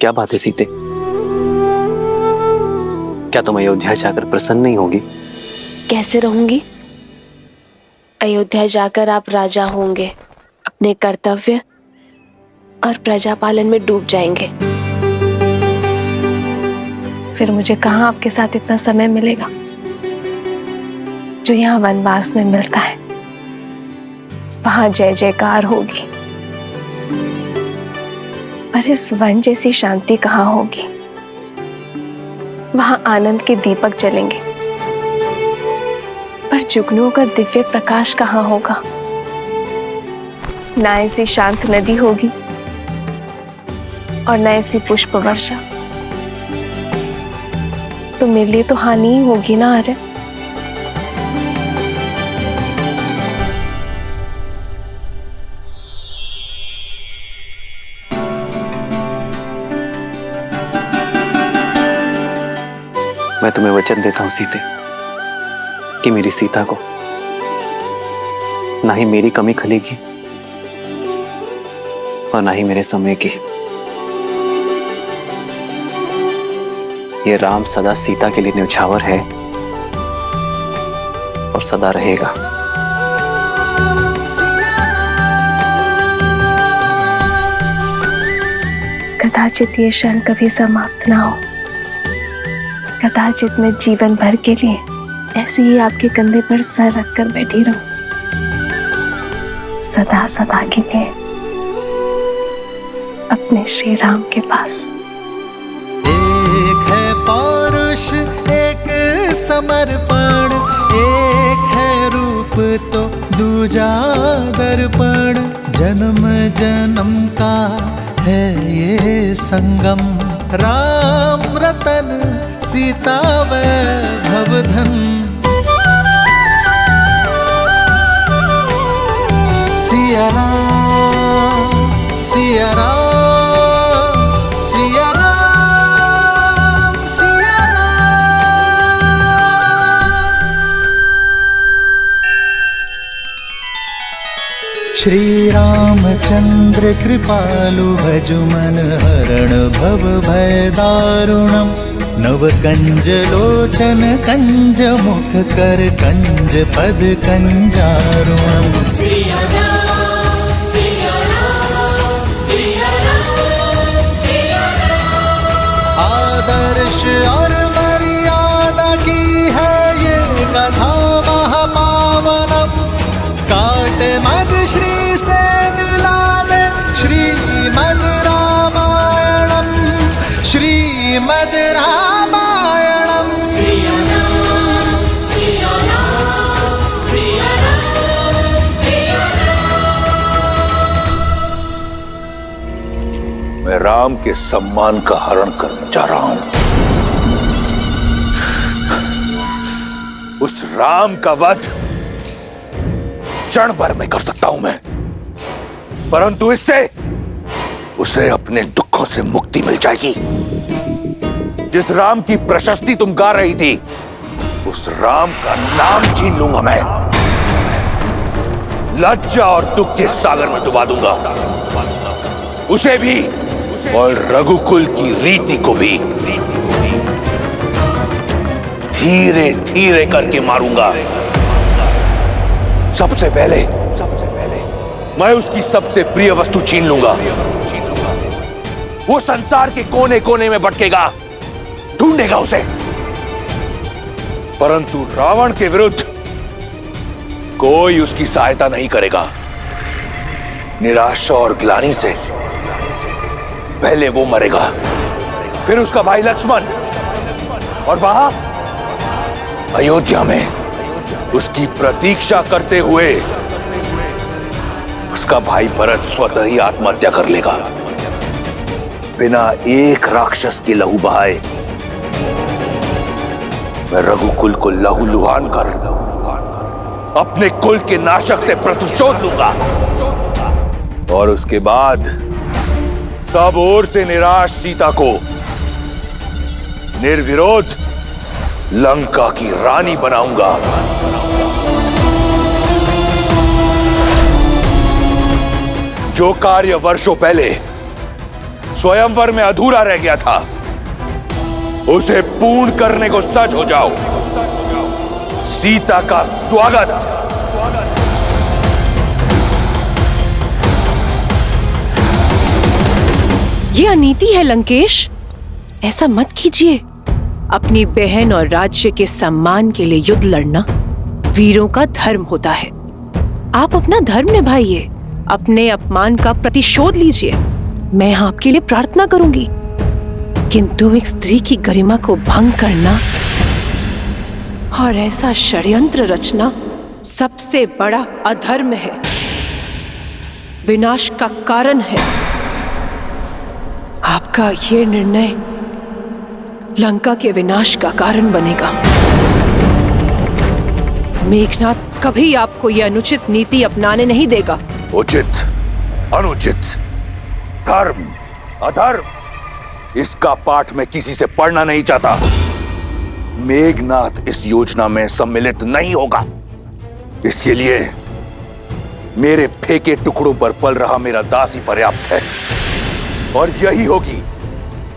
क्या बात है सीते? क्या तुम अयोध्या जाकर प्रसन्न नहीं होगी? कैसे रहूंगी? अयोध्या जाकर आप राजा होंगे, अपने कर्तव्य और प्रजा पालन में डूब जाएंगे। फिर मुझे कहाँ आपके साथ इतना समय मिलेगा जो यहाँ वनवास में मिलता है। वहां जय जयकार होगी, पर इस वन जैसी शांति कहाँ होगी। वहां आनंद के दीपक जलेंगे, पर जुगनुओं का दिव्य प्रकाश कहाँ होगा। ना ऐसी शांत नदी होगी और ना ऐसी पुष्प वर्षा। तो मेरे लिए तो हानि ही होगी ना आर्य। मैं तुम्हें वचन देता हूं सीते कि मेरी सीता को ना ही मेरी कमी खलेगी और ना ही मेरे समय की। ये राम सदा सीता के लिए न्यौछावर है और सदा रहेगा। कदाचित ये क्षण कभी समाप्त ना हो। कदाचित मैं जीवन भर के लिए ऐसे ही आपके कंधे पर सर रखकर बैठी रहूं, सदा सदा के लिए अपने श्री राम के पास। एक है पौरुष, एक समर्पण, एक है रूप तो दूजा दर्पण। जन्म जन्म का है ये संगम, राम रतन सीता वैभव धन। सिया राम, सिया राम, सिया राम, सिया राम। श्री रामचंद्र कृपालु भजु मन हरण भव भय दारुणम्। नव कंज लोचन कंज मुख कर कंज पद कंजारुणम्। सिया राम, सिया राम, सिया राम, सिया राम। आदर्श और मर्यादा की है ये कथा महापावनम्। काट मद श्री से मिला दे श्रीमद् रामायणम्, श्रीमद् रामायणम्। सिया राम, सिया राम, सिया राम, सिया राम। मैं राम के सम्मान का हरण करने जा रहा हूं। उस राम का वध क्षण भर में कर सकता हूं मैं, परंतु इससे उसे अपने दुखों से मुक्ति मिल जाएगी। जिस राम की प्रशस्ति तुम गा रही थी, उस राम का नाम छीन लूंगा मैं। लज्जा और दुख के सागर में डुबा दूंगा उसे भी और रघुकुल की रीति को भी। धीरे धीरे करके मारूंगा। सबसे पहले मैं उसकी सबसे प्रिय वस्तु छीन लूंगा। वो संसार के कोने कोने में भटकेगा, ढूंढेगा उसे, परंतु रावण के विरुद्ध कोई उसकी सहायता नहीं करेगा। निराशा और ग्लानि से पहले वो मरेगा, फिर उसका भाई लक्ष्मण, और वहां अयोध्या में उसकी प्रतीक्षा करते हुए उसका भाई भरत स्वतः ही आत्महत्या कर लेगा, बिना एक राक्षस के लहू बहाए। मैं रघुकुल को लहूलुहान कर अपने कुल के नाशक से प्रतिशोध लूंगा, और उसके बाद सब ओर से निराश सीता को निर्विरोध लंका की रानी बनाऊंगा। जो कार्य वर्षों पहले स्वयंवर में अधूरा रह गया था, उसे पूर्ण करने को सज हो जाओ। सीता का स्वागत। ये अनीति है लंकेश, ऐसा मत कीजिए। अपनी बहन और राज्य के सम्मान के लिए युद्ध लड़ना वीरों का धर्म होता है। आप अपना धर्म निभाइए, अपने अपमान का प्रतिशोध लीजिए। मैं आपके लिए प्रार्थना करूंगी, किंतु एक स्त्री की गरिमा को भंग करना और ऐसा षड्यंत्र रचना सबसे बड़ा अधर्म है, विनाश का कारण है। आपका ये निर्णय लंका के विनाश का कारण बनेगा। मेघनाथ कभी आपको यह अनुचित नीति अपनाने नहीं देगा। उचित, अनुचित, धर्म, अधर्म, इसका पाठ मैं किसी से पढ़ना नहीं चाहता। मेघनाथ इस योजना में सम्मिलित नहीं होगा। इसके लिए मेरे फेंके टुकड़ों पर पल रहा मेरा दास ही पर्याप्त है, और यही होगी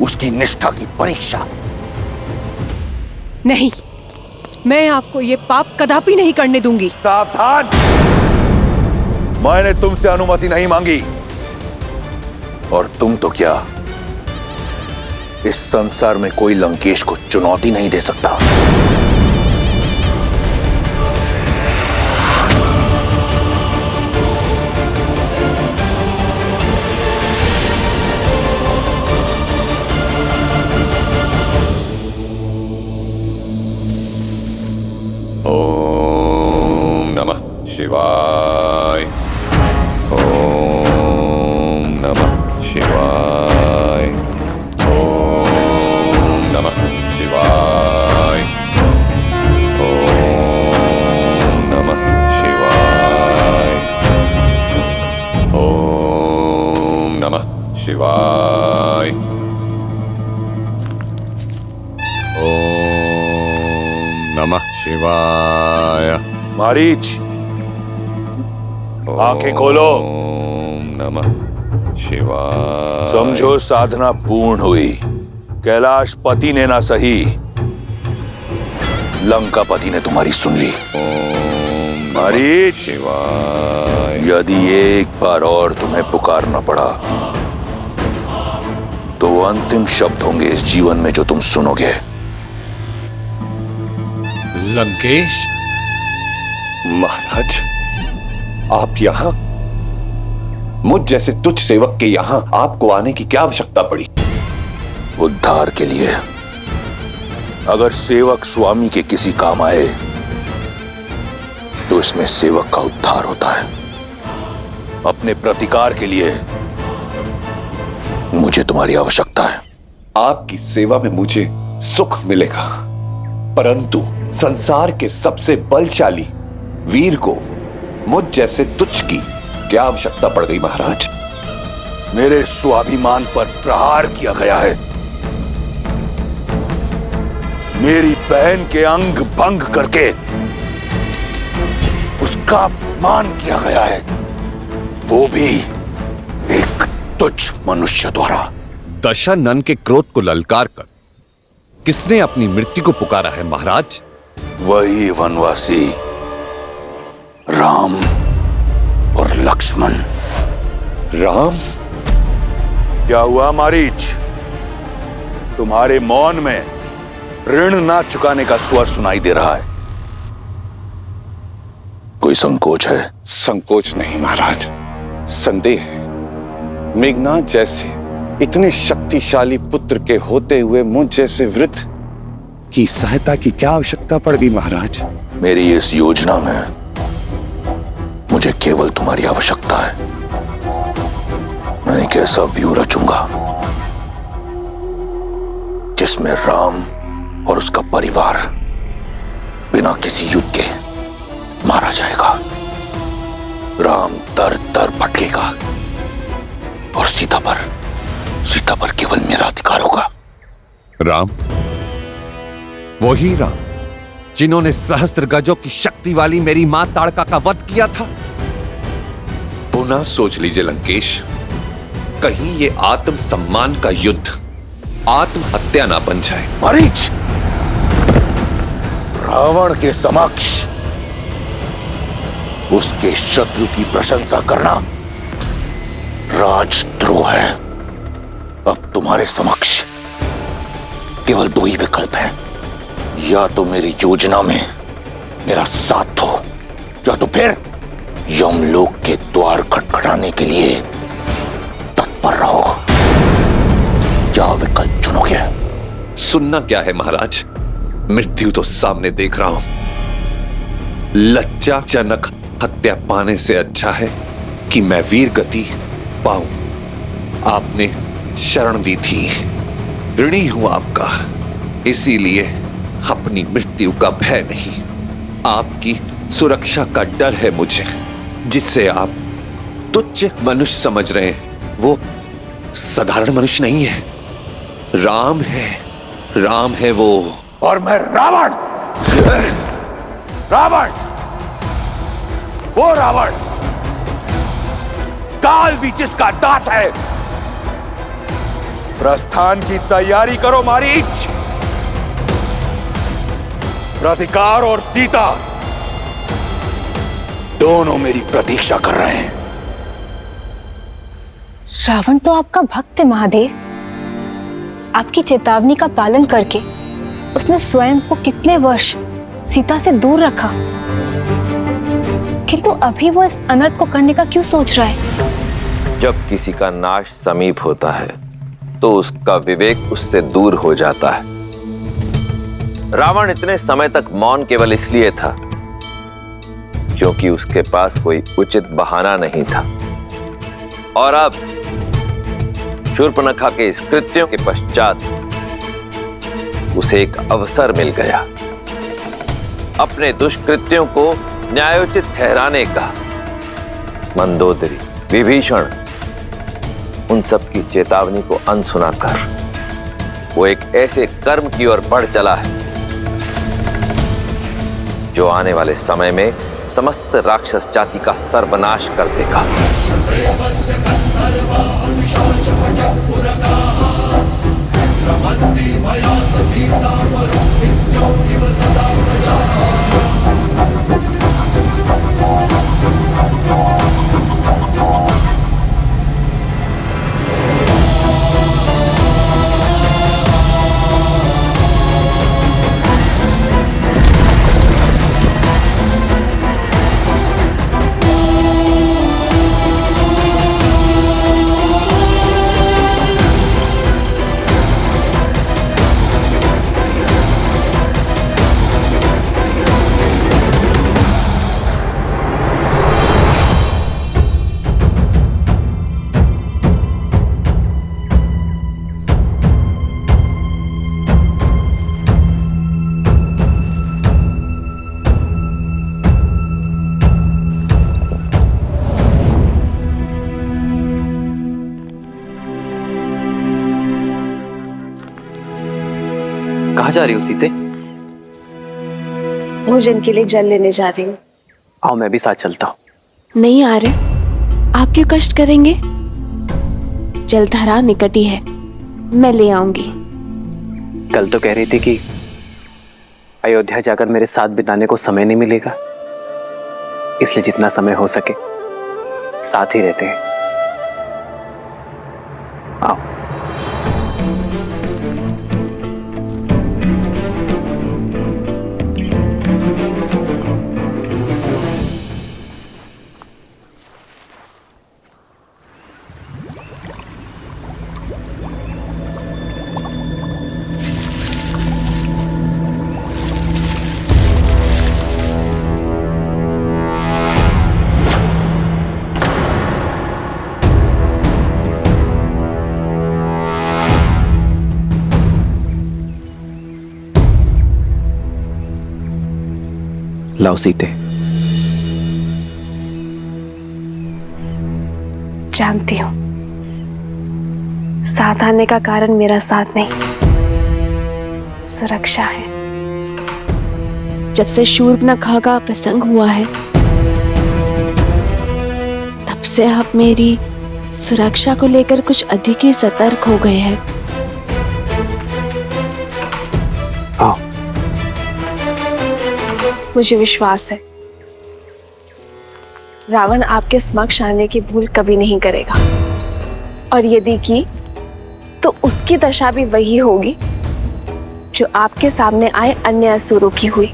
उसकी निष्ठा की परीक्षा। नहीं, मैं आपको ये पाप कदापि नहीं करने दूंगी। सावधान! मैंने तुमसे अनुमति नहीं मांगी, और तुम तो क्या, इस संसार में कोई लंकेश को चुनौती नहीं दे सकता। ओम नमः शिवाय। ओम नमः शिवाय। ओम नमः शिवाय। ओम नमः शिवाय। ओम नमः शिवाय। ओम नमः शिवाय। मारीच, आंखें खोलो। ओम नमः शिवाय। समझो साधना पूर्ण हुई। कैलाश पति ने ना सही, लंका पति ने तुम्हारी सुन ली। ओम मारीच, शिवाय। यदि एक बार और तुम्हें पुकारना पड़ा तो वो अंतिम शब्द होंगे इस जीवन में जो तुम सुनोगे। लंकेश महाराज, आप यहां? मुझ जैसे तुच्छ सेवक के यहां आपको आने की क्या आवश्यकता पड़ी? उद्धार के लिए। अगर सेवक स्वामी के किसी काम आए तो इसमें सेवक का उद्धार होता है। अपने प्रतिकार के लिए मुझे तुम्हारी आवश्यकता है। आपकी सेवा में मुझे सुख मिलेगा, परंतु संसार के सबसे बलशाली वीर को मुझ जैसे तुच्छ की क्या आवश्यकता पड़ गई महाराज? मेरे स्वाभिमान पर प्रहार किया गया है। मेरी बहन के अंग भंग करके उसका अपमान किया गया है, वो भी एक तुच्छ मनुष्य द्वारा। दशानन के क्रोध को ललकार कर किसने अपनी मृत्यु को पुकारा है महाराज? वही वनवासी राम और लक्ष्मण। राम? क्या हुआ मारीच? तुम्हारे मौन में ऋण ना चुकाने का स्वर सुनाई दे रहा है। कोई संकोच है? संकोच नहीं महाराज, संदेह है। मेघनाथ जैसे इतने शक्तिशाली पुत्र के होते हुए मुझ जैसे वृद्ध की सहायता की क्या आवश्यकता पड़ गई महाराज? मेरी इस योजना में मुझे केवल तुम्हारी आवश्यकता है। मैं एक ऐसा व्यू रचूंगा जिसमें राम और उसका परिवार बिना किसी युद्ध के मारा जाएगा। राम दर दर भटकेगा और सीता पर केवल मेरा अधिकार होगा। राम, वही राम जिन्होंने सहस्त्र गजों की शक्ति वाली मेरी मां ताड़का का वध किया था। पुनः सोच लीजिए लंकेश, कहीं ये आत्मसम्मान का युद्ध आत्महत्या ना बन जाए। मरीच, रावण के समक्ष उसके शत्रु की प्रशंसा करना राजद्रोह है। अब तुम्हारे समक्ष केवल दो ही विकल्प हैं, या तो मेरी योजना में मेरा साथ दो, या तो फिर यमलोक के द्वार खटखटाने के लिए तत्पर रहो। क्या विकल्प चुनोगे? सुनना क्या है महाराज, मृत्यु तो सामने देख रहा हूं। लज्जाजनक हत्या पाने से अच्छा है कि मैं वीर गति पाऊं। आपने शरण दी थी, ऋणी हूं आपका, इसीलिए अपनी मृत्यु का भय नहीं, आपकी सुरक्षा का डर है मुझे, जिससे आप तुच्छ मनुष्य समझ रहे हैं। वो साधारण मनुष्य नहीं है, राम है, राम है वो। और मैं रावण, रावण, वो रावण, काल भी जिसका दास है। प्रस्थान की तैयारी करो मारीच। प्रतिकार और सीता दोनों मेरी प्रतीक्षा कर रहे हैं। रावण तो आपका भक्त है महादेव। आपकी चेतावनी का पालन करके उसने स्वयं को कितने वर्ष सीता से दूर रखा, किंतु अभी वो इस अनर्थ को करने का क्यों सोच रहा है? जब किसी का नाश समीप होता है तो उसका विवेक उससे दूर हो जाता है। रावण इतने समय तक मौन केवल इसलिए था क्योंकि उसके पास कोई उचित बहाना नहीं था, और अब शूर्पणखा के इस कृत्यों के पश्चात उसे एक अवसर मिल गया अपने दुष्कृत्यों को न्यायोचित ठहराने का। मंदोदरी, विभीषण, उन सब की चेतावनी को अनसुना कर वो एक ऐसे कर्म की ओर बढ़ चला है जो आने वाले समय में समस्त राक्षस जाति का सर्वनाश कर देगा। कहाँ जा रही हो सीते? भोजन के लिए जल लेने जा रही हूँ। आओ मैं भी साथ चलता हूँ। नहीं आ रहे, आप क्यों कष्ट करेंगे? जलधारा निकट ही है, मैं ले आऊंगी। कल तो कह रही थी कि अयोध्या जाकर मेरे साथ बिताने को समय नहीं मिलेगा, इसलिए जितना समय हो सके साथ ही रहते हैं। आओ। लाओ सीते। जानती हूँ साथ आने का कारण मेरा साथ नहीं, सुरक्षा है। जब से शूर्पणखा का प्रसंग हुआ है तब से आप मेरी सुरक्षा को लेकर कुछ अधिक ही सतर्क हो गए हैं। हाँ। मुझे विश्वास है रावण आपके समक्ष आने की भूल कभी नहीं करेगा, और यदि की तो उसकी दशा भी वही होगी जो आपके सामने आए अन्य असुरों की हुई।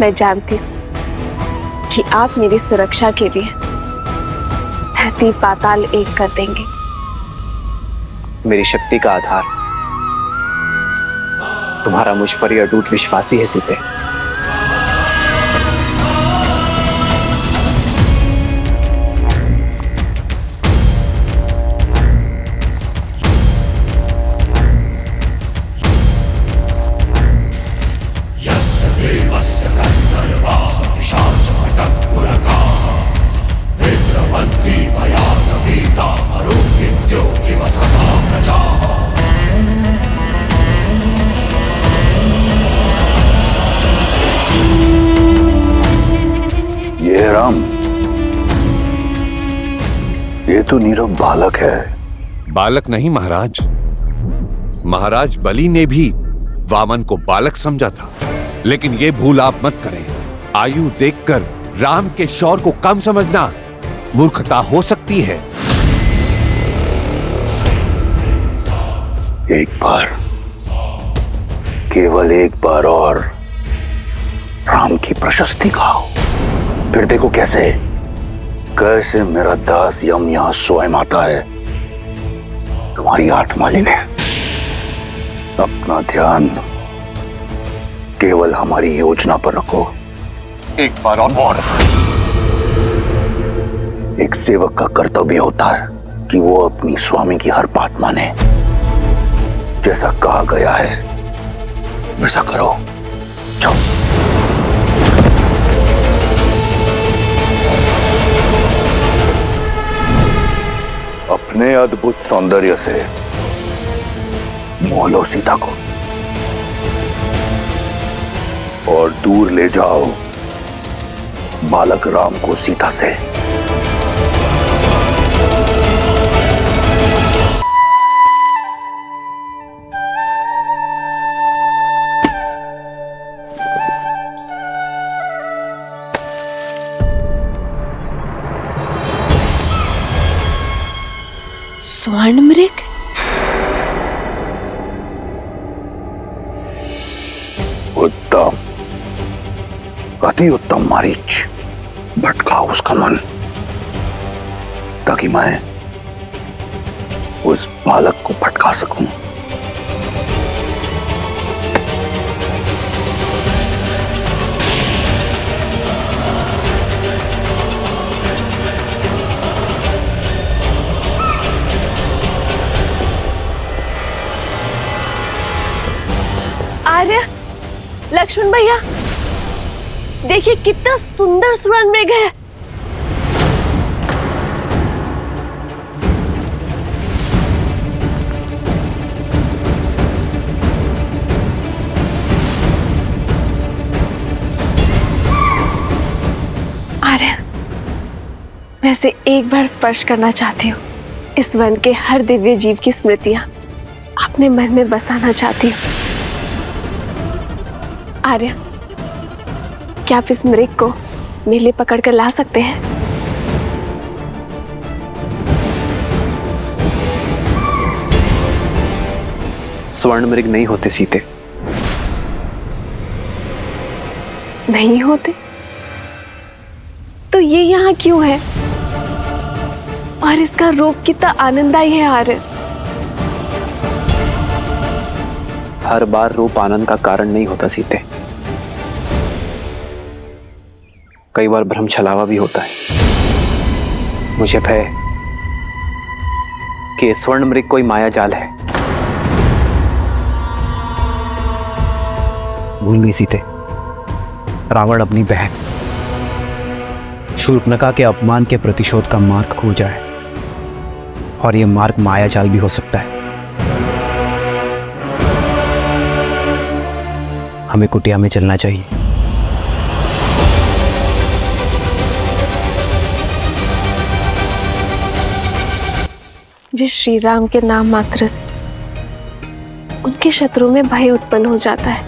मैं जानती हूं कि आप मेरी सुरक्षा के लिए धरती पाताल एक कर देंगे। मेरी शक्ति का आधार तुम्हारा मुझ पर ही अटूट विश्वास ही है सीते। ये तो नीरव बालक है। बालक नहीं महाराज, महाराज बलि ने भी वामन को बालक समझा था, लेकिन ये भूल आप मत करें। आयु देखकर राम के शौर्य को कम समझना मूर्खता हो सकती है। एक बार, केवल एक बार और राम की प्रशस्ति खाओ, फिर देखो कैसे कैसे मेरा दास यम यहां स्वयं आता है। तुम्हारी आत्मा लेने अपना ध्यान केवल हमारी योजना पर रखो। एक बार और। एक सेवक का कर्तव्य होता है कि वो अपनी स्वामी की हर बात माने। जैसा कहा गया है वैसा करो। जाओ। अपने अद्भुत सौंदर्य से मोह लो सीता को और दूर ले जाओ बालक राम को सीता से। स्वर्ण मृग? उत्तम, अति उत्तम मारीच। भटकाओ उसका मन ताकि मैं उस बालक को भटका सकूं। आर्य, लक्ष्मण भैया, देखिए कितना सुंदर स्वर्ण मृग है। आर्य, वैसे एक बार स्पर्श करना चाहती हूँ। इस वन के हर दिव्य जीव की स्मृतियां अपने मन में बसाना चाहती हूँ। आर्य, क्या आप इस मृग को मेरे लिए पकड़ कर ला सकते हैं? स्वर्ण मृग नहीं होते सीते। नहीं होते? तो ये यहाँ क्यों है? और इसका रूप कितना आनंददायी है आर्य। हर बार रूप आनंद का कारण नहीं होता सीते, कई बार भ्रम छलावा भी होता है। मुझे भय कि स्वर्ण मृग कोई माया जाल है। भूल गई सीते, रावण अपनी बहन शूर्पणखा के अपमान के प्रतिशोध का मार्ग खोजा है, और यह मार्ग माया जाल भी हो सकता है। हमें कुटिया में चलना चाहिए। जिस श्री राम के नाम मात्र से उनके शत्रु में भय उत्पन्न हो जाता है,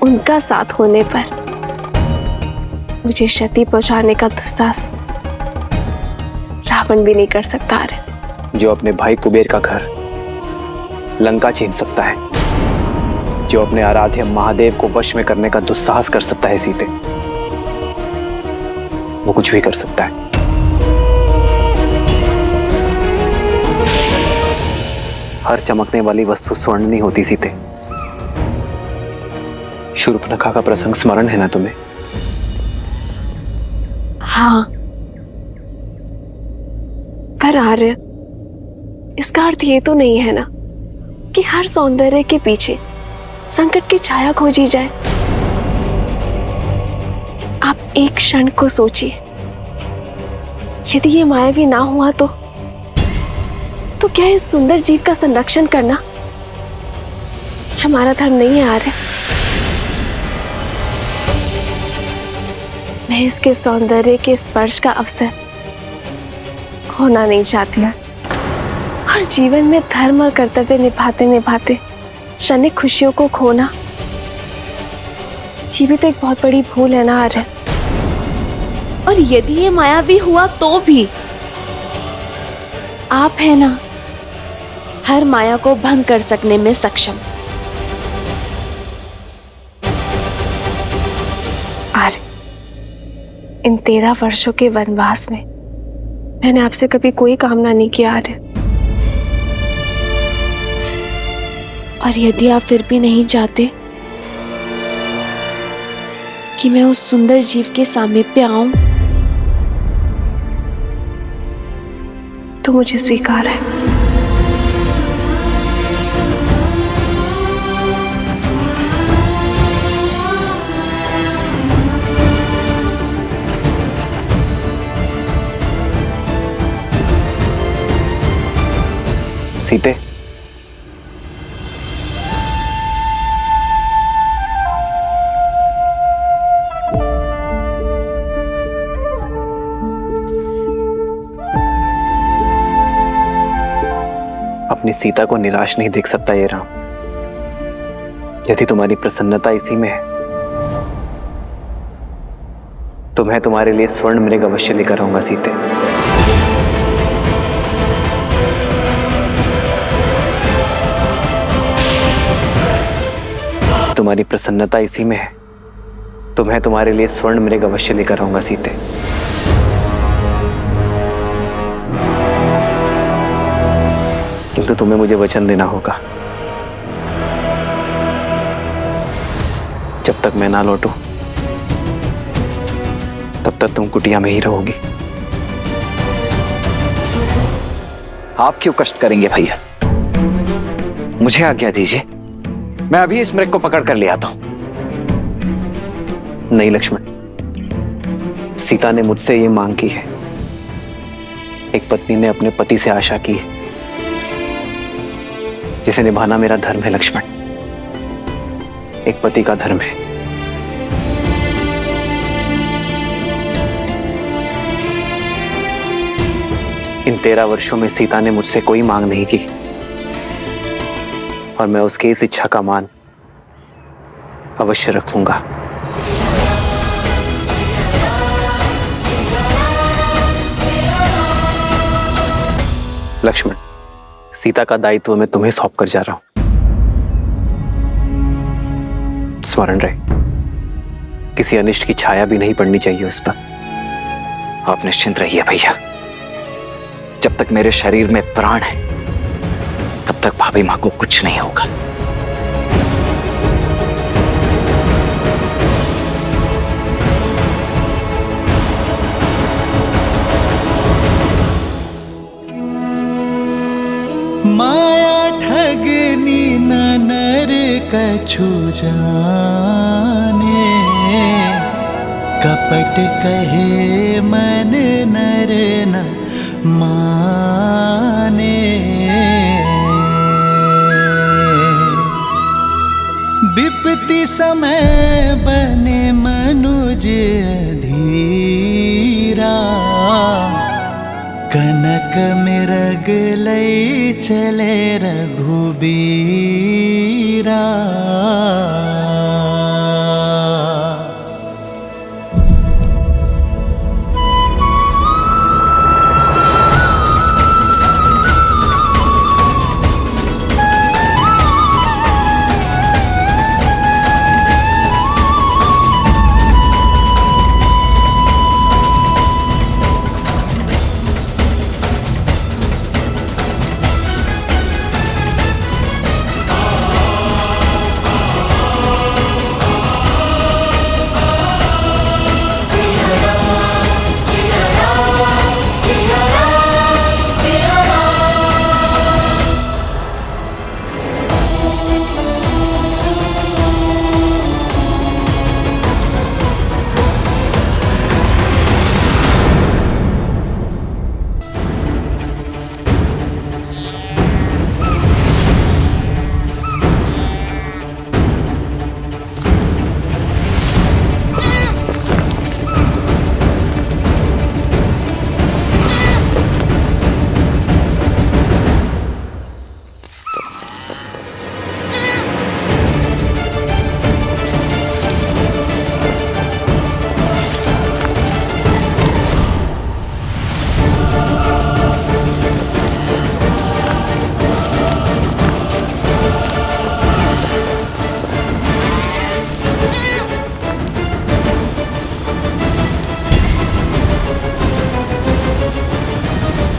उनका साथ होने पर मुझे क्षति पहुंचाने का दुस्साहस रावण भी नहीं कर सकता। अरे जो अपने भाई कुबेर का घर लंका छीन सकता है, जो अपने आराध्य महादेव को वश में करने का दुस्साहस कर सकता है सीते, वो कुछ भी कर सकता है। हर चमकने वाली वस्तु स्वर्ण नहीं होती सीते। शूर्पणखा का प्रसंग स्मरण है ना तुम्हें? हाँ, पर आर्य, इसका अर्थ ये तो नहीं है ना कि हर सौंदर्य के पीछे संकट की छाया खोजी जाए। आप एक क्षण को सोचिए, यदि ये मायावी ना हुआ तो क्या इस सुंदर जीव का संरक्षण करना हमारा धर्म नहीं है आर्य? मैं इसके सौंदर्य के स्पर्श का अवसर खोना नहीं चाहती हूँ। हर जीवन में धर्म और कर्तव्य निभाते निभाते क्षणिक खुशियों को खोना, ये भी तो एक बहुत बड़ी भूल है ना आर्य। और यदि ये मायावी हुआ तो भी आप है ना हर माया को भंग कर सकने में सक्षम। आर्य, इन 13 वर्षों के वनवास में मैंने आपसे कभी कोई कामना नहीं की आर्य। और यदि आप फिर भी नहीं चाहते कि मैं उस सुंदर जीव के सामीप्य आऊं, तो मुझे स्वीकार है। सीते, अपनी सीता को निराश नहीं देख सकता ये राम। यदि तुम्हारी प्रसन्नता इसी में है तो मैं तुम्हारे लिए स्वर्ण मृग अवश्य लेकर आऊंगा सीते। तुम्हारी प्रसन्नता इसी में है तो मैं तुम्हारे लिए स्वर्ण मृग अवश्य लेकर आऊंगा सीते। किंतु तुम्हें मुझे वचन देना होगा, जब तक मैं ना लौटूं तब तक तुम कुटिया में ही रहोगी। आप क्यों कष्ट करेंगे भैया? मुझे आज्ञा दीजिए, मैं अभी इस मृग को पकड़ कर ले आता हूं। नहीं लक्ष्मण, सीता ने मुझसे ये मांग की है। एक पत्नी ने अपने पति से आशा की है, जिसे निभाना मेरा धर्म है लक्ष्मण। एक पति का धर्म है। इन 13 वर्षों में सीता ने मुझसे कोई मांग नहीं की और मैं उसकी इस इच्छा का मान अवश्य रखूंगा। लक्ष्मण, सीता का दायित्व मैं तुम्हें सौंप कर जा रहा हूं। स्मरण रहे, किसी अनिष्ट की छाया भी नहीं पड़नी चाहिए उस पर। आप निश्चिंत रहिए भैया, जब तक मेरे शरीर में प्राण है तब तक भाभी मां को कुछ नहीं होगा। माया ठगनी न नर कछु जाने, कपट कहे मन नर न माने। विपत्ति समय बने मनुज धीरा, कनक मिरग लई चले रघुबीरा।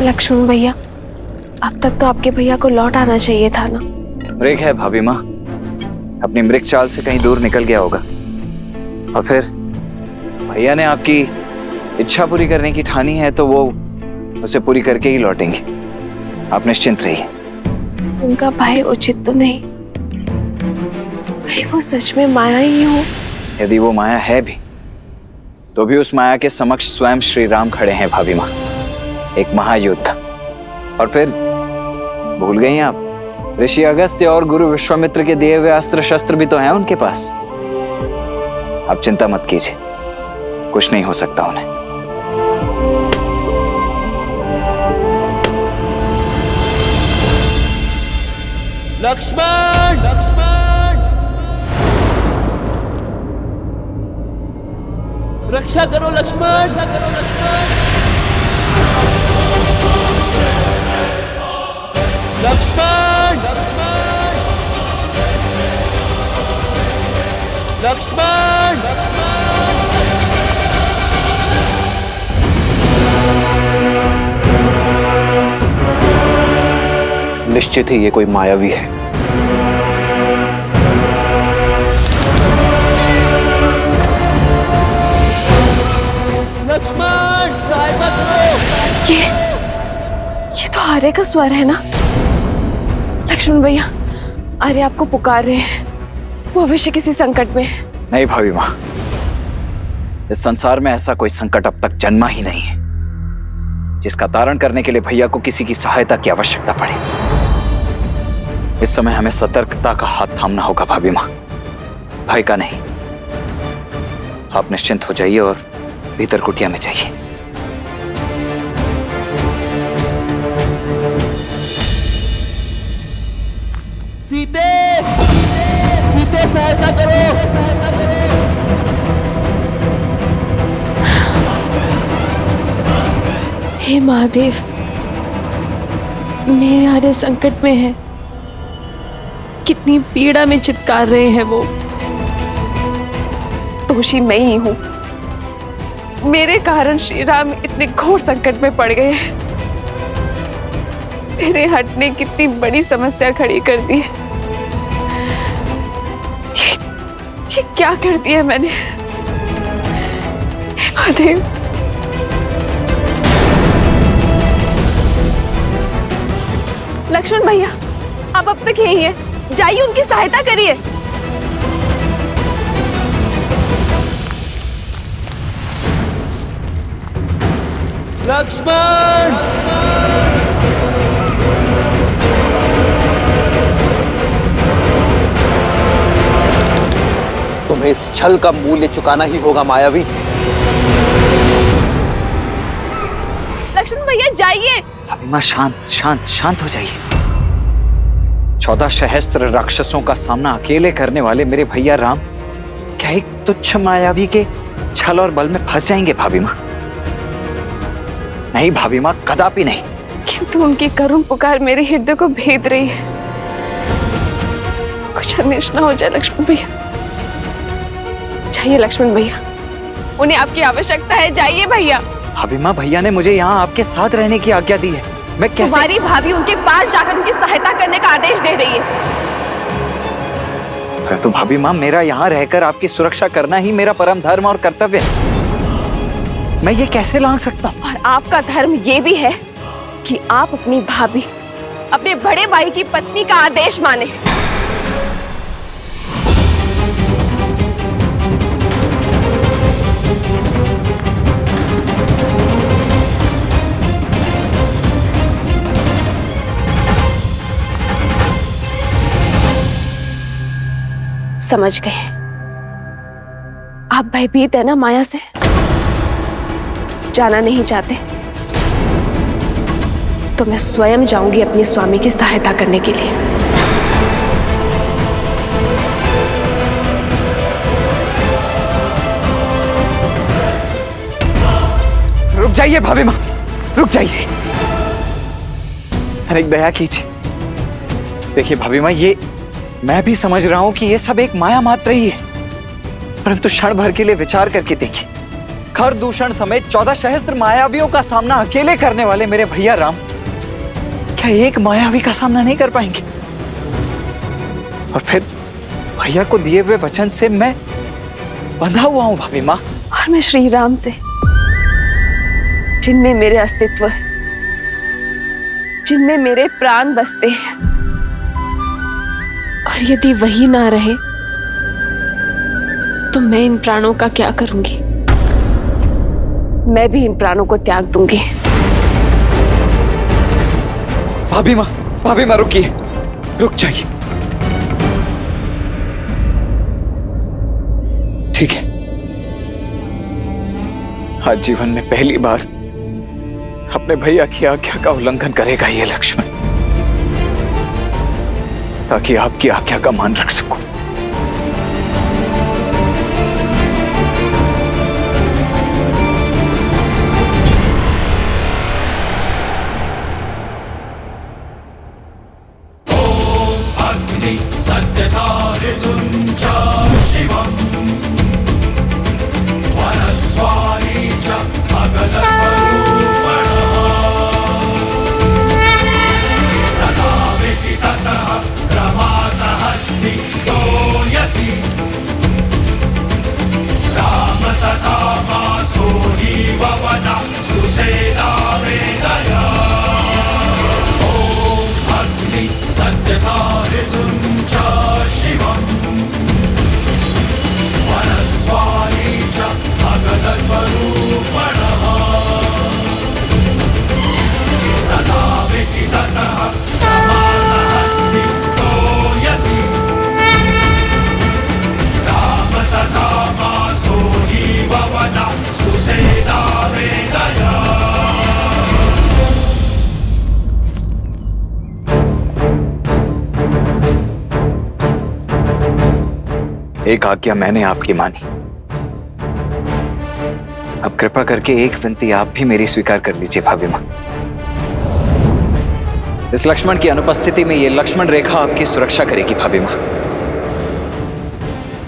लक्ष्मण भैया, अब तक तो आपके भैया को लौट आना चाहिए था ना। मृग है भाभी माँ, अपनी मृग चाल से कहीं दूर निकल गया होगा। और फिर भैया ने आपकी इच्छा पूरी करने की ठानी है तो वो उसे पूरी करके ही लौटेंगे। आप निश्चिंत रहिए। उनका भाई उचित तो नहीं, कहीं वो सच में माया ही हो। यदि वो माया है भी तो भी उस माया के समक्ष स्वयं श्री राम खड़े हैं भाभी माँ, एक महायुद्ध। और फिर भूल गई आप, ऋषि अगस्त्य और गुरु विश्वामित्र के दिए हुए अस्त्र शस्त्र भी तो हैं उनके पास। आप चिंता मत कीजिए, कुछ नहीं हो सकता उन्हें। लक्ष्मण, लक्ष्मण, रक्षा करो लक्ष्मण, रक्षा करो लक्ष्मण, लक्ष्मण, लक्ष्मण, लक्ष्मण, निश्चित ही ये कोई मायावी है। लक्ष्मण, सहायता करो। ये तो आर्य का स्वर है ना। लक्ष्मण भैया, आर्य आपको पुकार रहे हैं, वो अवश्य किसी संकट में है। नहीं भाभी माँ, इस संसार में ऐसा कोई संकट अब तक जन्मा ही नहीं है जिसका तारण करने के लिए भैया को किसी की सहायता की आवश्यकता पड़े। इस समय हमें सतर्कता का हाथ थामना होगा भाभी माँ, भय का नहीं। आप निश्चिंत हो जाइए और भीतर कुटिया में जाइए। सीते, सीते सहायता करो, सहायता करो। हे महादेव, मेरे आर्य संकट में है, कितनी पीड़ा में चित्कार रहे हैं वो। दोषी मैं ही हूं, मेरे कारण श्री राम इतने घोर संकट में पड़ गए हैं। मेरे हट ने कितनी बड़ी समस्या खड़ी कर दी है। ये क्या कर दिया मैंने? हे महादेव, लक्ष्मण भैया, आप अब तक यही हैं, जाइए उनकी सहायता करिए। लक्ष्मण, तुम्हें इस छल का मूल्य चुकाना ही होगा मायावी। लक्ष्मण भैया जाइए। भाभी माँ शांत शांत शांत हो जाइए। 14 सहस्त्र राक्षसों का सामना अकेले करने वाले मेरे भैया राम क्या एक तुच्छ मायावी के छल और बल में फंस जाएंगे भाभी माँ? नहीं भाभी माँ, कदापि नहीं। किंतु उनकी करुण पुकार मेरे हृदय को भेद रही है। कुछ अनिष्ट न हो जाए लक्ष्मण भैया। जाइए लक्ष्मण भैया, उन्हें आपकी आवश्यकता है। जाइए भैया। भाभी माँ, भैया ने मुझे यहाँ आपके साथ रहने की आज्ञा दी है। मैं कैसे? तुम्हारी भाभी उनके पास जाकर उनकी सहायता करने का आदेश दे रही है। तो भाभी माँ, मेरा यहाँ रहकर आपकी सुरक्षा करना ही मेरा परम धर्म और कर्तव्य है। मैं ये कैसे लांघ सकता हूँ? और आपका धर्म ये भी है कि आप अपनी भाभी, अपने बड़े भाई की पत्नी का आदेश माने। समझ गए आप भयभीत है ना माया से, जाना नहीं चाहते तो मैं स्वयं जाऊंगी अपने स्वामी की सहायता करने के लिए। रुक जाइए भाभी माँ, रुक जाइए। अरे दया कीजिए। देखिए भाभी माँ, ये मैं भी समझ रहा हूं कि ये सब एक माया मात्र ही है, परंतु क्षण भर के लिए विचार करके देखिए। खर दूषण समेत 14 सहस्त्र मायावियों का सामना अकेले करने वाले मेरे भैया राम क्या एक मायावी का सामना नहीं कर पाएंगे? और फिर भैया को दिए हुए वचन से मैं बंधा हुआ हूं भाभी माँ। और मैं श्री राम से, जिनमें मेरे अस्तित्व है, जिनमें मेरे प्राण बसते हैं, और यदि वही ना रहे तो मैं इन प्राणों का क्या करूंगी? मैं भी इन प्राणों को त्याग दूंगी। भाभी माँ रुकिए, रुक जाइए। ठीक है, आज जीवन में पहली बार अपने भैया की आज्ञा का उल्लंघन करेगा ये लक्ष्मण, ताकि आपकी आज्ञा का मान रख सकूं। एक आज्ञा मैंने आपकी मानी, अब कृपा करके एक विनती आप भी मेरी स्वीकार कर लीजिए भाभी माँ। इस लक्ष्मण की अनुपस्थिति में ये लक्ष्मण रेखा आपकी सुरक्षा करेगी भाभी माँ।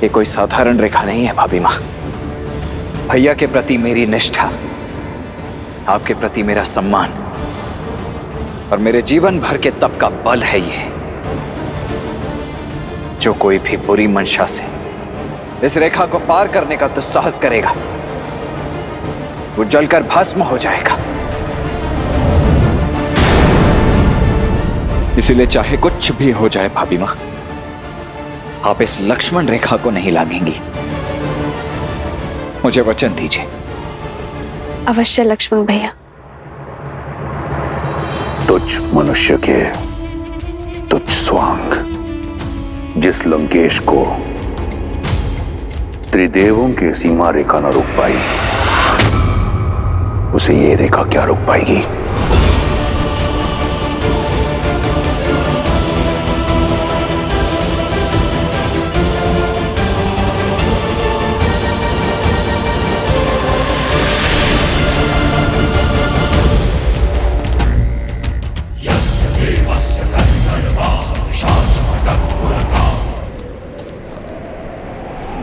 ये कोई साधारण रेखा नहीं है भाभी माँ। भैया के प्रति मेरी निष्ठा, आपके प्रति मेरा सम्मान और मेरे जीवन भर के तप का बल है ये। जो कोई भी बुरी मंशा से इस रेखा को पार करने का दुस्साहस करेगा, वो जलकर भस्म हो जाएगा। इसीलिए चाहे कुछ भी हो जाए भाभी मां, आप इस लक्ष्मण रेखा को नहीं लांघेंगी। मुझे वचन दीजिए। अवश्य लक्ष्मण भैया। तुझ मनुष्य के तुझ स्वांग, जिस लंकेश को त्रिदेवों की सीमा रेखा न रोक पाई, उसे उसे ये रेखा क्या रोक पाएगी?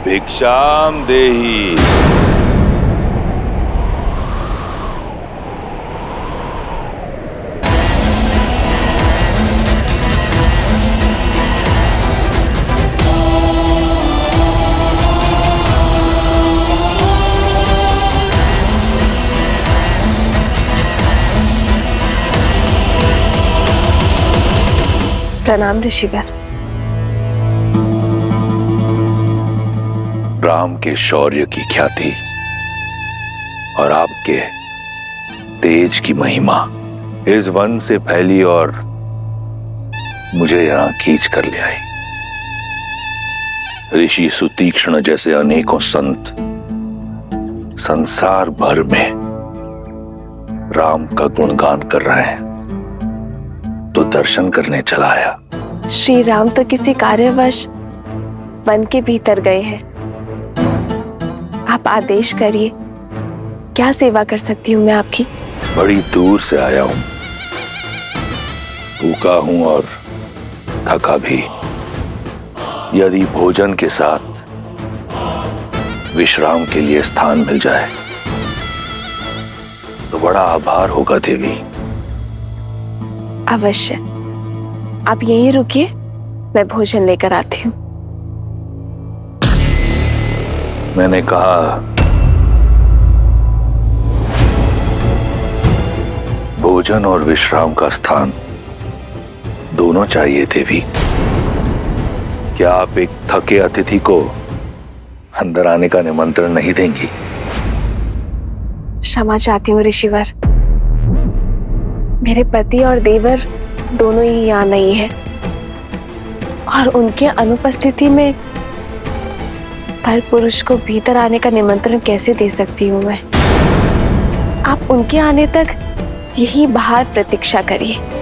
भिक्षाम देहि। प्रणाम ऋषिवर। राम के शौर्य की ख्याति और आपके तेज की महिमा इस वन से फैली और मुझे यहां खींच कर ले आई। ऋषि सुतीक्ष्ण जैसे अनेकों संत संसार भर में राम का गुणगान कर रहे हैं, तो दर्शन करने चला आया। श्री राम तो किसी कार्यवश वन के भीतर गए हैं। आप आदेश करिए, क्या सेवा कर सकती हूँ मैं आपकी? बड़ी दूर से आया हूं, भूखा हूं और थका भी। यदि भोजन के साथ विश्राम के लिए स्थान मिल जाए तो बड़ा आभार होगा देवी। अवश्य, आप यहीं रुकिए, मैं भोजन लेकर आती हूँ। मैंने कहा भोजन और विश्राम का स्थान दोनों चाहिए देवी। क्या आप एक थके अतिथि को अंदर आने का निमंत्रण नहीं देंगी? क्षमा चाहती हूँ ऋषिवर, मेरे पति और देवर दोनों ही यहाँ नहीं है और उनके अनुपस्थिति में पर पुरुष को भीतर आने का निमंत्रण कैसे दे सकती हूँ मैं? आप उनके आने तक यहीं बाहर प्रतीक्षा करिए।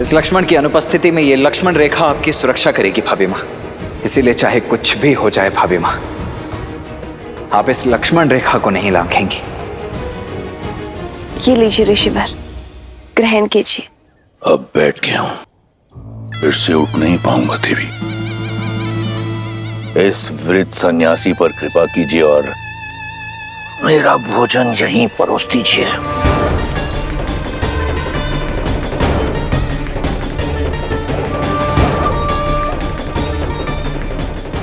इस लक्ष्मण की अनुपस्थिति में ये लक्ष्मण रेखा आपकी सुरक्षा करेगी भाभी माँ। इसीलिए चाहे कुछ भी हो जाए भाभी माँ, आप इस लक्ष्मण रेखा को नहीं लांघेंगी। ये लीजिए ऋषिवर, ग्रहण कीजिए। अब बैठ गया हूं, फिर से उठ नहीं पाऊंगा देवी। इस वृद्ध सन्यासी पर कृपा कीजिए और मेरा भोजन यहीं परोस दीजिए।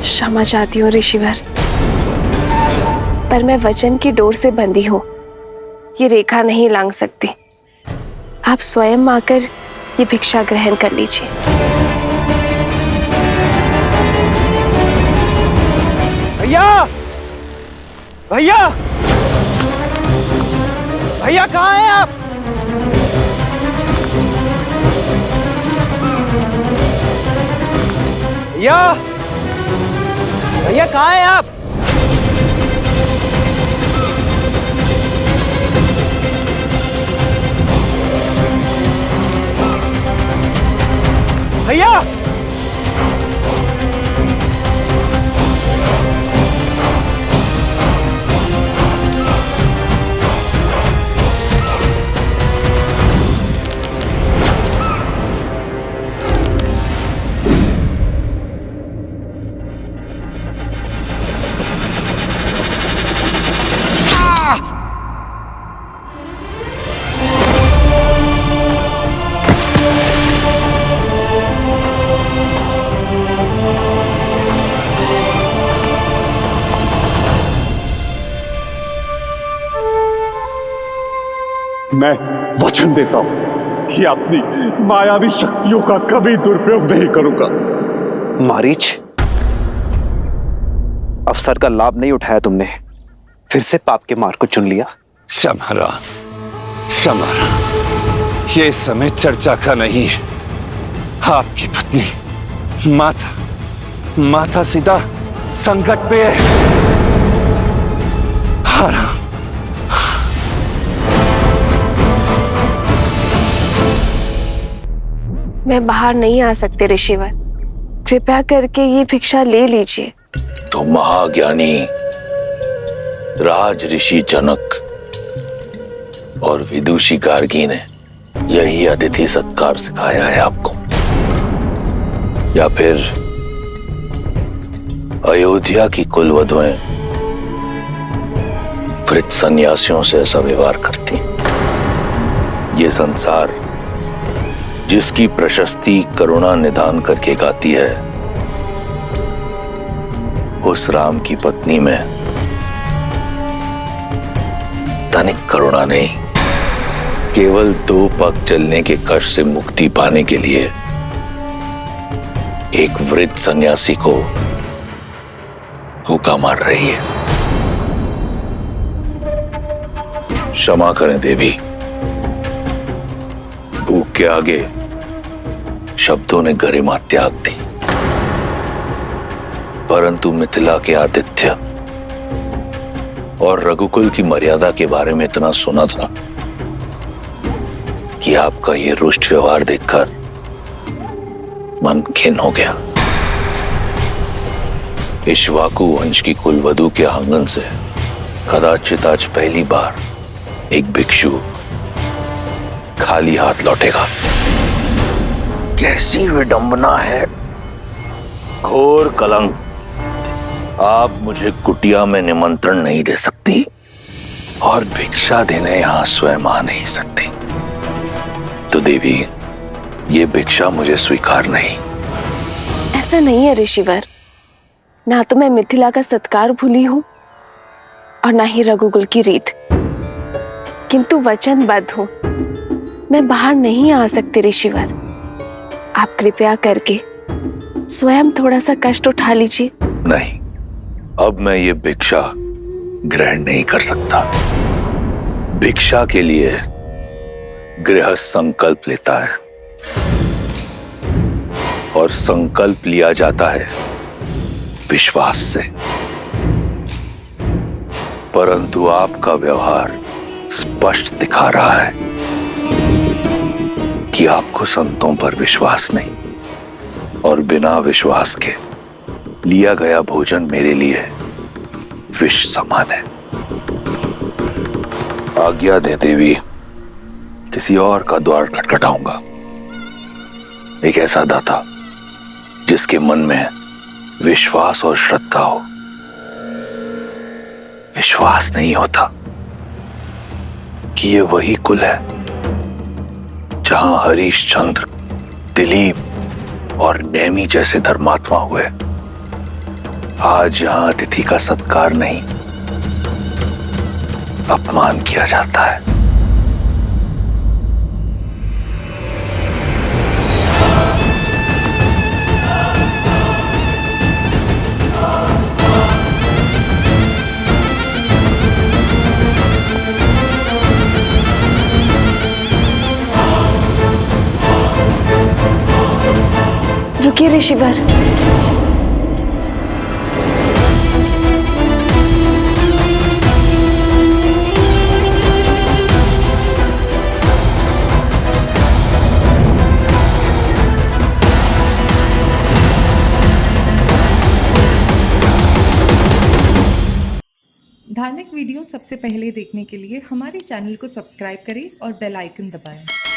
क्षमा चाहती हूँ ऋषिवर, पर मैं वचन की डोर से बंधी हूँ, ये रेखा नहीं लांघ सकती। आप स्वयं आकर ये भिक्षा ग्रहण कर लीजिए। भैया, भैया, भैया कहाँ हैं आप? भैया भैया कहाँ हैं आप? भैया मैं वचन देता हूं कि अपनी मायावी शक्तियों का कभी दुरुपयोग नहीं करूंगा। मारीच, अवसर का लाभ नहीं उठाया तुमने, फिर से पाप के मार्ग को चुन लिया। समाराम, ये समय चर्चा का नहीं है। आपकी पत्नी माता सीता संकट पे है। हाँ, मैं बाहर नहीं आ सकते ऋषिवर, कृपया करके ये भिक्षा ले लीजिए। तो महाज्ञानी राज ऋषि जनक और विदुषी गार्गी ने यही अतिथि सत्कार सिखाया है आपको, या फिर अयोध्या की कुलवधुएं वृद्ध सन्यासियों से ऐसा व्यवहार करती? ये संसार जिसकी प्रशस्ति करुणा निदान करके गाती है, उस राम की पत्नी में तनिक करुणा नहीं, केवल 2 पग चलने के कष्ट से मुक्ति पाने के लिए एक वृद्ध सन्यासी को हुक्का मार रही है। क्षमा करें देवी, भूख के आगे शब्दों ने गरिमा त्याग दी, परंतु मिथिला के आतिथ्य और रघुकुल की मर्यादा के बारे में इतना सुना था कि आपका ये रुष्ट व्यवहार देखकर मन खिन्न हो गया। इक्ष्वाकु वंश की कुलवधु के आंगन से कदाचित आज पहली बार एक भिक्षु खाली हाथ लौटेगा। कैसी विडंबना है, घोर कलंक। आप मुझे कुटिया में निमंत्रण नहीं दे सकती और भिक्षा देने यहां स्वयं आ नहीं सकती, तो देवी ये भिक्षा मुझे स्वीकार नहीं। ऐसा नहीं है ऋषिवर, ना तो मैं मिथिला का सत्कार भूली हूं और ना ही रघुकुल की रीत, किंतु वचनबद्ध हूं, मैं बाहर नहीं आ सकती ऋषिवर। आप कृपया करके स्वयं थोड़ा सा कष्ट उठा लीजिए। नहीं, अब मैं ये भिक्षा ग्रहण नहीं कर सकता। भिक्षा के लिए गृहस्थ संकल्प लेता है और संकल्प लिया जाता है विश्वास से, परंतु आपका व्यवहार स्पष्ट दिखा रहा है कि आपको संतों पर विश्वास नहीं, और बिना विश्वास के लिया गया भोजन मेरे लिए विष समान है। आज्ञा दे देवी, किसी और का द्वार खटखटाऊंगा। एक ऐसा दाता जिसके मन में विश्वास और श्रद्धा हो। विश्वास नहीं होता कि ये वही कुल है जहां हरीशचंद्र, दिलीप और नेमी जैसे धर्मात्मा हुए। आज यहां अतिथि का सत्कार नहीं, अपमान किया जाता है। रुकिए ऋषिवर। धार्मिक वीडियो सबसे पहले देखने के लिए हमारे चैनल को सब्सक्राइब करें और बेल आइकन दबाएं।